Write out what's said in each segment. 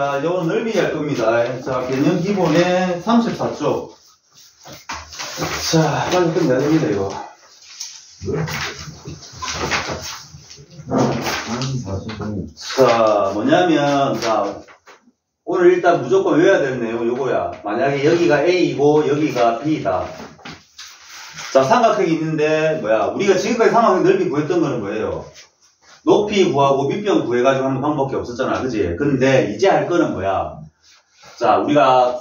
자, 요거 넓이 할 겁니다. 자, 개념 기본에 34쪽. 자, 빨리 끝내야 됩니다, 이거. 자, 뭐냐면, 자, 오늘 일단 무조건 외워야 되는 내용 요거야. 만약에 여기가 A이고, 여기가 B다. 자, 삼각형이 있는데, 우리가 지금까지 삼각형 넓이 구했던 거는 뭐예요? 높이 구하고 밑변 구해가지고 하는 방법밖에 없었잖아. 그지? 근데 이제 할 거는 자, 우리가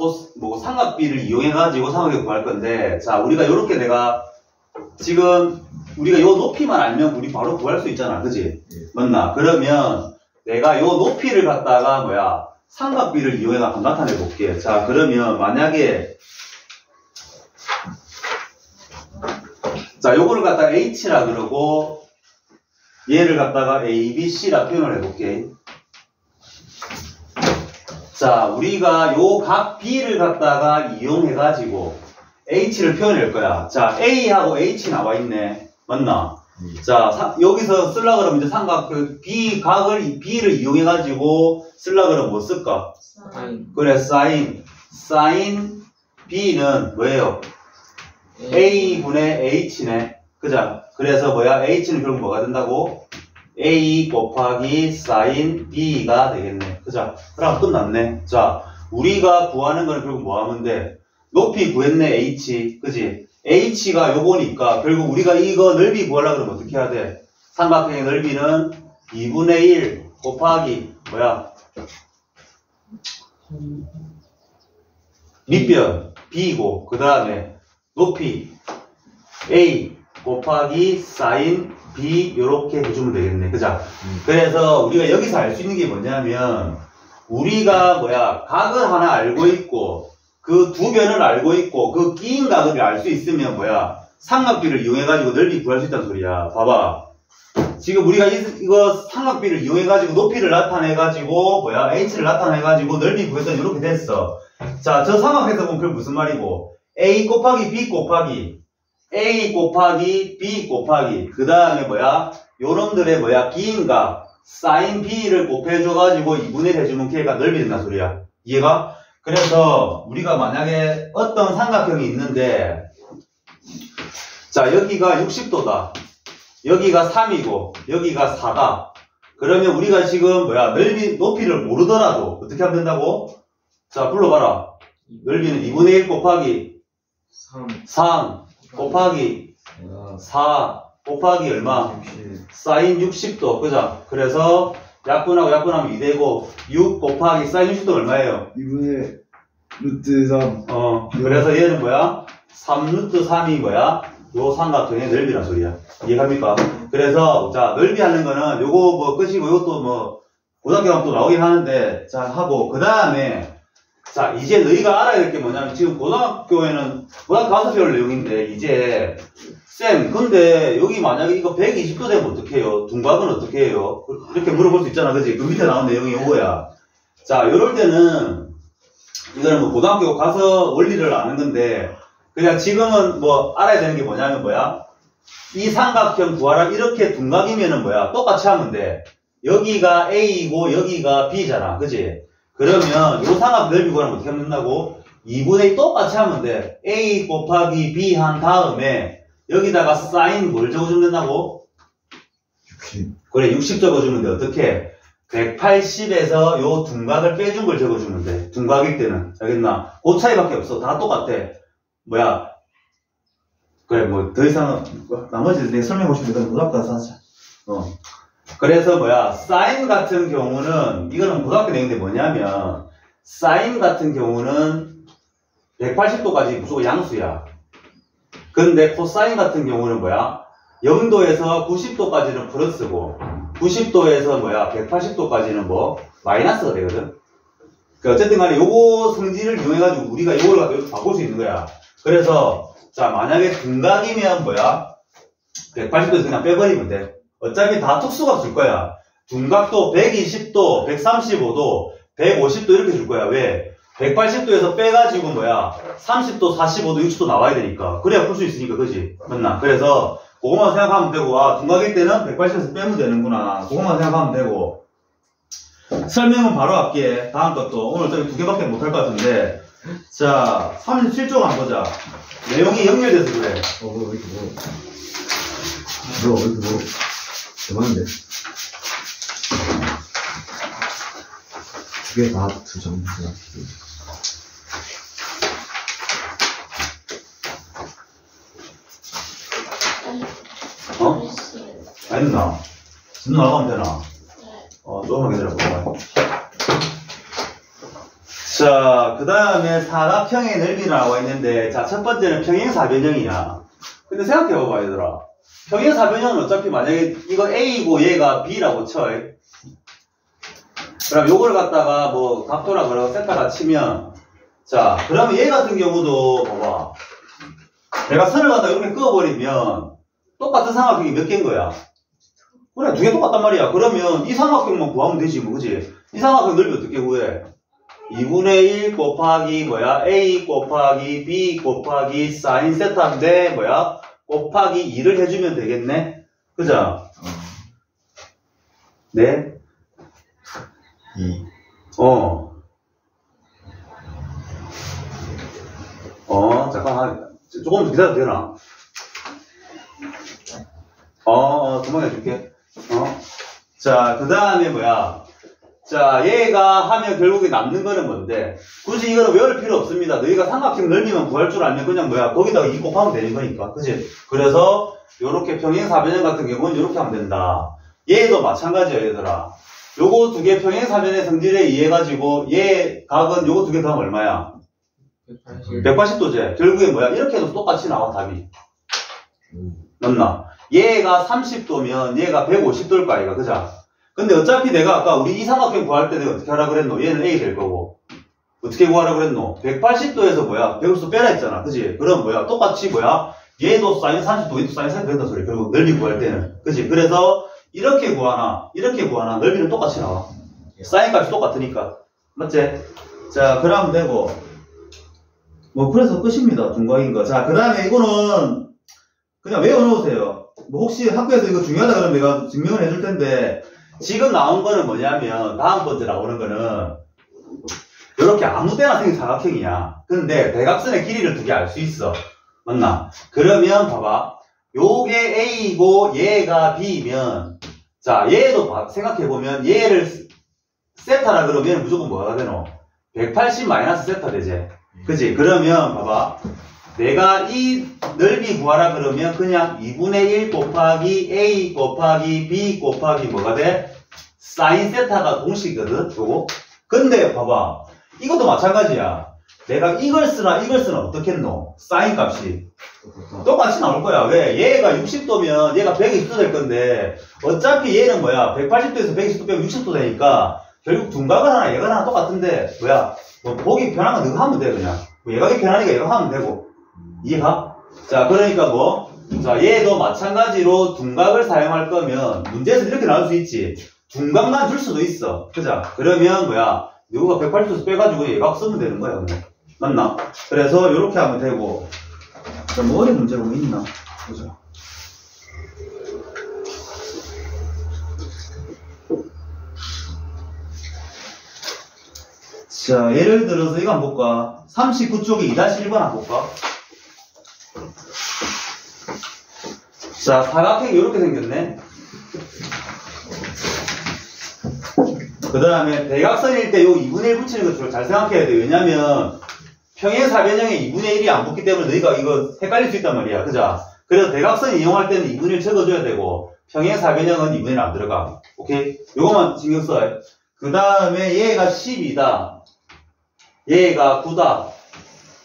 삼각비를 이용해가지고 삼각형 구할 건데, 자, 우리가 요렇게 지금 우리가 요 높이만 알면 우리 바로 구할 수 있잖아. 그지? 맞나? 그러면 내가 요 높이를 갖다가 삼각비를 이용해서 한번 나타내 볼게. 자, 그러면 만약에 자, 요거를 갖다가 H라 그러고 얘를 갖다가 A, B, C라 표현을 해볼게. 자, 우리가 요 각 B를 갖다가 이용해가지고 H를 표현할 거야. 자, A하고 H 나와 있네. 맞나? 자, 여기서 쓸라 그러면 이제 삼각, B를 이용해가지고 쓸라 그러면 뭐 쓸까? 그래, sin B는 뭐예요? A분의 H네. 그죠? 그래서 H는 결국 뭐가 된다고? A 곱하기 sin B가 되겠네. 그죠? 그럼 끝났네. 자, 우리가 구하는 거는 결국 뭐 하면 돼? 높이 구했네, H. 그지? H가 요거니까 결국 우리가 이거 넓이 구하려고 그러면 어떻게 해야 돼? 삼각형의 넓이는 2분의 1 곱하기 밑변 B고 그 다음에 높이 A 곱하기 sin B 요렇게 해주면 되겠네. 그죠? 그래서 우리가 여기서 알 수 있는 게 뭐냐면 우리가 각을 하나 알고 있고 그 두 변을 알고 있고 그 끼인 각을 알 수 있으면 삼각비를 이용해가지고 넓이 구할 수 있다는 소리야. 봐봐. 지금 우리가 이거 삼각비를 이용해가지고 높이를 나타내가지고 H를 나타내가지고 넓이 구했더니 이렇게 됐어. 자, 저 삼각에서 보면 그게 무슨 말이고 A 곱하기 B 곱하기 A 곱하기 B 곱하기 그 다음에 요놈들의 기인각 sin B를 곱해줘가지고 2분의 1 해주면 걔가 넓이 된다는 소리야. 이해가? 그래서 우리가 만약에 어떤 삼각형이 있는데 자, 여기가 60도다. 여기가 3이고 여기가 4다. 그러면 우리가 지금 높이를 모르더라도 어떻게 하면 된다고? 자, 불러봐라. 넓이는 2분의 1 곱하기 3 곱하기 4 곱하기 얼마? sin 60도. 그죠? 그래서 약분하고 약분하면 2되고 6 곱하기 sin 60도가 얼마예요? 2분의 루트 3. 그래서 얘는 3 루트 3이 요 삼각형의 넓이란 소리야. 이해갑니까? 그래서 자, 넓이 하는 거는 요거 끝이고 요것도 고등학교 가면 또 나오긴 하는데 자, 하고 그 다음에 자, 이제 너희가 알아야 될 게 뭐냐면 지금 고등학교 가서 배울 내용인데 이제 쌤, 근데 여기 만약에 이거 120도 되면 어떡해요? 둔각은 어떻게 해요? 이렇게 물어볼 수 있잖아. 그지? 그 밑에 나온 내용이 요거야. 자, 요럴 때는 이거는 고등학교 가서 원리를 아는 건데 그냥 지금은 알아야 되는 게 뭐냐면 이 삼각형 구하라 이렇게 둔각이면은 똑같이 하면 돼. 여기가 A이고 여기가 B잖아. 그지? 그러면 요 삼각 넓이 구하면 어떻게 하면 된다고? 2분의 1 똑같이 하면 돼. A 곱하기 B 한 다음에 여기다가 sin 뭘 적어주면 된다고? 60. 그래, 60 적어주면 돼. 어떻게? 180에서 요 둔각을 빼준 걸 적어주면 돼. 둔각일 때는. 알겠나? 그 차이밖에 없어. 다 똑같아. 그래, 더 이상, 나머지 내가 설명하고 싶으니까 고등학교 가서 하자. 그래서 sin 같은 경우는, 이거는 고등학교 내용인데 뭐냐면, sin 같은 경우는 180도까지 무조건 양수야. 근데 코사인 같은 경우는 0도에서 90도까지는 플러스고, 90도에서 180도까지는 마이너스가 되거든. 어쨌든 간에 요거 성질을 이용해가지고 우리가 이걸 갖고 바꿀 수 있는 거야. 그래서, 자, 만약에 둔각이면 180도에서 그냥 빼버리면 돼. 어차피 다 특수값 줄 거야. 둔각도 120도, 135도, 150도 이렇게 줄 거야. 왜? 180도에서 빼가지고 30도, 45도, 60도 나와야 되니까. 그래야 풀 수 있으니까, 그지? 맞나? 그래서, 그것만 생각하면 되고, 둔각일 때는 180에서 빼면 되는구나. 그것만 생각하면 되고. 설명은 바로 할게. 다음 것도. 오늘 또 두 개밖에 못 할 것 같은데. 자, 37쪽 한번 보자. 내용이 연결돼서 그래. 왜 이렇게 왜 이렇게 대박인데. 두 개 다 두 장이야. 어? 안 했나? 지금 나가면 되나? 조금만 기다려봐. 자, 그 다음에 사각형의 넓이가 나와 있는데, 자, 첫 번째는 평행사변형이야. 근데 생각해봐봐, 얘들아. 평행사변형은 어차피 만약에 이거 A고 얘가 B라고 쳐. 그럼 요걸 갖다가 뭐 각도라 그러고 세타라 치면, 자, 그러면 얘 같은 경우도, 봐봐. 내가 선을 갖다 이렇게 그어버리면, 똑같은 삼각형이 몇 개인 거야? 그래, 두 개 똑같단 말이야. 그러면 이 삼각형만 구하면 되지, 뭐, 그지? 이 삼각형 넓이 어떻게 구해? 2분의 1 곱하기 뭐야? A 곱하기 B 곱하기 사인 세타인데 뭐야? 곱하기 2를 해주면 되겠네? 그죠? 네? 2. 잠깐만. 조금 더 기다려도 되나? 금방 해줄게. 자, 그 다음에 뭐야? 자, 얘가 하면 결국에 남는 거는 뭔데? 굳이 이거는 외울 필요 없습니다. 너희가 삼각형 넓이만 구할 줄 알면 그냥 뭐야? 거기다가 2 곱하면 되는 거니까. 그치? 그래서, 요렇게 평행사변형 같은 경우는 요렇게 하면 된다. 얘도 마찬가지야, 얘들아. 요거 두 개 평행사변의 성질에 의해가지고, 얘 각은 요거 두 개 더하면 얼마야? 180도제. 결국에 뭐야? 이렇게 해도 똑같이 나와, 답이. 맞나? 얘가 30도면 얘가 150도일 거 아이가, 그죠? 근데 어차피 내가 아까 우리 이 삼각형 구할 때 내가 어떻게 하라 그랬노? 얘는 A 될 거고. 어떻게 구하라 그랬노? 180도에서 뭐야? 150도 빼라 했잖아. 그지? 그럼 뭐야? 똑같이 뭐야? 얘도 사인 30도, 얘도 사인 30도 된다 소리. 결국 넓이 구할 때는. 그지? 그래서 이렇게 구하나, 이렇게 구하나, 넓이는 똑같이 나와. 사인 값이 똑같으니까. 맞지? 자, 그러면 되고. 뭐, 그래서 끝입니다. 중각인 거. 자, 그 다음에 이거는 그냥 외워놓으세요. 뭐 혹시 학교에서 이거 중요하다 그러면 내가 증명을 해줄 텐데, 지금 나온 거는 뭐냐면, 다음 번째 나오는 거는, 이렇게 아무 때나 생긴 사각형이야. 근데 대각선의 길이를 두 개 알 수 있어. 맞나? 그러면 봐봐. 요게 A고 얘가 B면, 자, 얘도 생각해보면, 얘를 세타라 그러면 무조건 뭐가 되노? 180 마이너스 세타 되지. 그치? 그러면 봐봐. 내가 이 넓이 구하라 그러면 그냥 2분의 1 곱하기 A 곱하기 B 곱하기 뭐가 돼? 사인 세타가 공식이거든, 요거. 근데 봐봐. 이것도 마찬가지야. 내가 이걸 쓰나 어떻게 했노? 사인 값이. 똑같이 나올 거야. 왜? 얘가 60도면 얘가 120도 될 건데, 어차피 얘는 뭐야? 180도에서 120도 빼면 60도 되니까, 결국 둔각은 하나, 얘가 하나 똑같은데, 뭐야? 뭐 보기 편한 건 너가 하면 돼, 그냥. 뭐 얘가 편하니까 얘가 하면 되고. 이해가? 자, 그러니까 뭐, 자, 얘도 마찬가지로 둔각을 사용할 거면, 문제에서 이렇게 나올 수 있지. 둔각만 줄 수도 있어. 그죠? 그러면 뭐야? 누구가 180도에서 빼가지고 얘가 쓰면 되는 거야, 그냥. 맞나? 그래서 이렇게 하면 되고. 자, 뭐 어려운 문제가 뭐 있나? 보자. 자, 예를 들어서 이거 한번 볼까? 39쪽에 2-1번 한번 볼까? 자, 사각형이 이렇게 생겼네. 그 다음에 대각선일 때 요 2분의 1 붙이는 거 잘 생각해야 돼. 왜냐면 평행사변형에 2분의 1이 안 붙기 때문에 너희가 이거 헷갈릴 수 있단 말이야. 그죠? 그래서 대각선 이용할 때는 2분의 1 적어줘야 되고, 평행사변형은 2분의 1 안 들어가. 오케이? 요거만 신경 써. 그 다음에 얘가 10이다. 얘가 9다.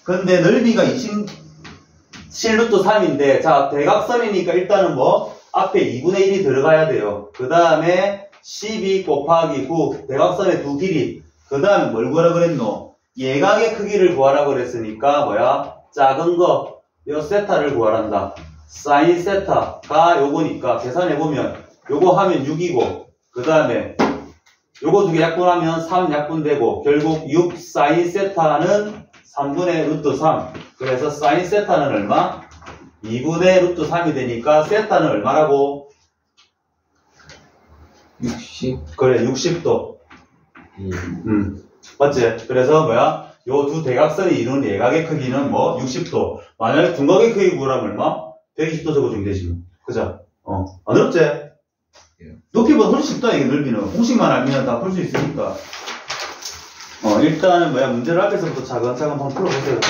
근데 넓이가 27루트 3인데, 자, 대각선이니까 일단은 뭐, 앞에 2분의 1이 들어가야 돼요. 그 다음에 12 곱하기 9, 대각선의 두 길이. 그 다음에 뭘 구하라 그랬노? 예각의 크기를 구하라 그랬으니까, 뭐야? 작은 거, 요 세타를 구하란다. 사인 세타가 요거니까, 계산해보면, 요거 하면 6이고, 그 다음에, 요거 두 개 약분하면 3 약분되고, 결국 6 사인 세타는 3분의 루트 3. 그래서 사인 세타는 얼마? 2분의 루트 3이 되니까, 세타는 얼마라고? 60. 그래, 60도. 맞지? 그래서 뭐야? 요 두 대각선이 이루는 예각의 크기는 뭐 60도. 만약에 둔각의 크기 구하면 얼마? 120도 적어주면 되지 뭐. 그죠? 안 어렵지? 높이보다 훨씬 쉽다 이게 넓이는. 공식만 알면 다 풀 수 있으니까. 일단은 뭐야? 문제를 앞에서부터 차근차근 한번 풀어보세요.